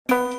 Hello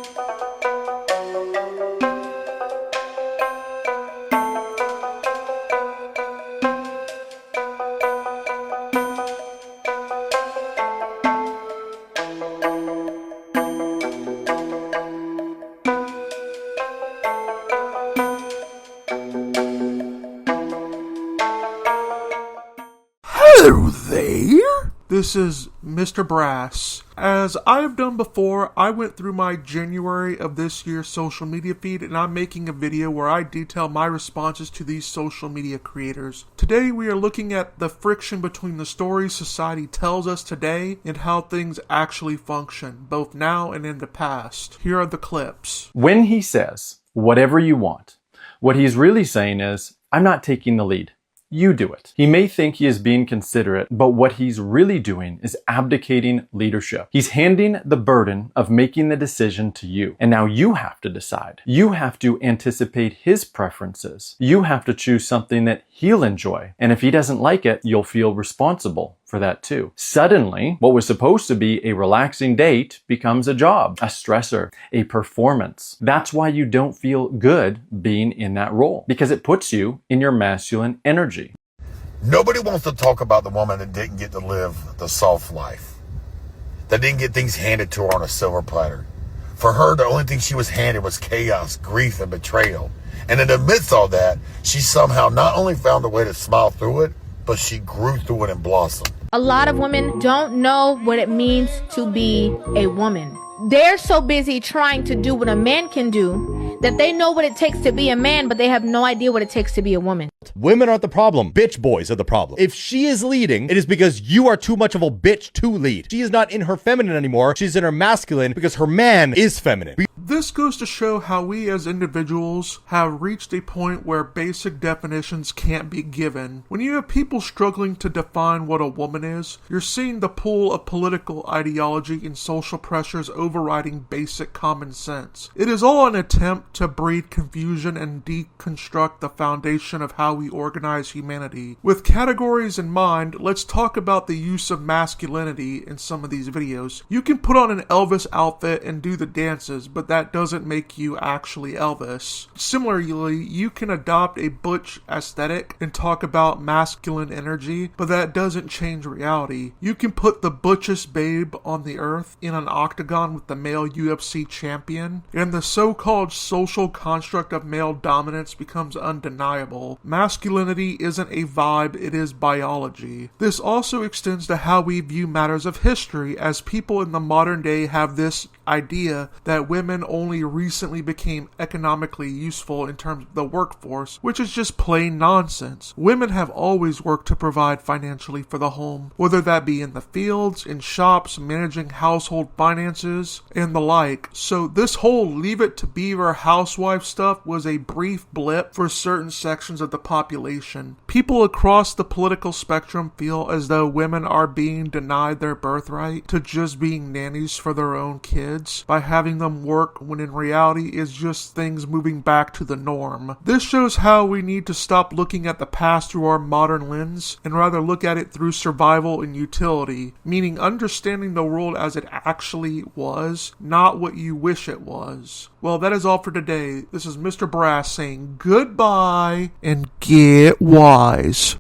there! This is Mr. Brass. As I have done before, I went through my January of this year's social media feed, and I'm making a video where I detail my responses to these social media creators. Today we are looking at the friction between the stories society tells us today and how things actually function, both now and in the past. Here are the clips. When he says, whatever you want, what he's really saying is, I'm not taking the lead. You do it. He may think he is being considerate, but what he's really doing is abdicating leadership. He's handing the burden of making the decision to you. And now you have to decide. You have to anticipate his preferences. You have to choose something that he'll enjoy. And if he doesn't like it, you'll feel responsible for that too. Suddenly, what was supposed to be a relaxing date becomes a job, a stressor, a performance. That's why you don't feel good being in that role, because it puts you in your masculine energy. Nobody wants to talk about the woman that didn't get to live the soft life, that didn't get things handed to her on a silver platter. For her, the only thing she was handed was chaos, grief, and betrayal. And in the midst of all that, she somehow not only found a way to smile through it, but she grew through it and blossomed. A lot of women don't know what it means to be a woman. They're so busy trying to do what a man can do that they know what it takes to be a man, but they have no idea what it takes to be a woman. Women aren't the problem. Bitch boys are the problem. If she is leading, it is because you are too much of a bitch to lead. She is not in her feminine anymore. She's in her masculine because her man is feminine. This goes to show how we as individuals have reached a point where basic definitions can't be given. When you have people struggling to define what a woman is, you're seeing the pull of political ideology and social pressures overriding basic common sense. It is all an attempt to breed confusion and deconstruct the foundation of how we organize humanity. With categories in mind, let's talk about the use of masculinity in some of these videos. You can put on an Elvis outfit and do the dances, but that doesn't make you actually Elvis. Similarly, you can adopt a butch aesthetic and talk about masculine energy, but that doesn't change reality. You can put the butchest babe on the earth in an octagon with the male UFC champion, and the so-called social construct of male dominance becomes undeniable. Masculinity isn't a vibe, it is biology. This also extends to how we view matters of history, as people in the modern day have this idea that women only recently became economically useful in terms of the workforce, which is just plain nonsense. Women have always worked to provide financially for the home, whether that be in the fields, in shops, managing household finances, and the like. So this whole Leave It to Beaver housewife stuff was a brief blip for certain sections of the population. People across the political spectrum feel as though women are being denied their birthright to just being nannies for their own kids by having them work, when in reality it's just things moving back to the norm. This shows how we need to stop looking at the past through our modern lens and rather look at it through survival and utility, meaning understanding the world as it actually was, not what you wish it was. Well, that is all for today. This is Mr. Brass saying goodbye and get wise.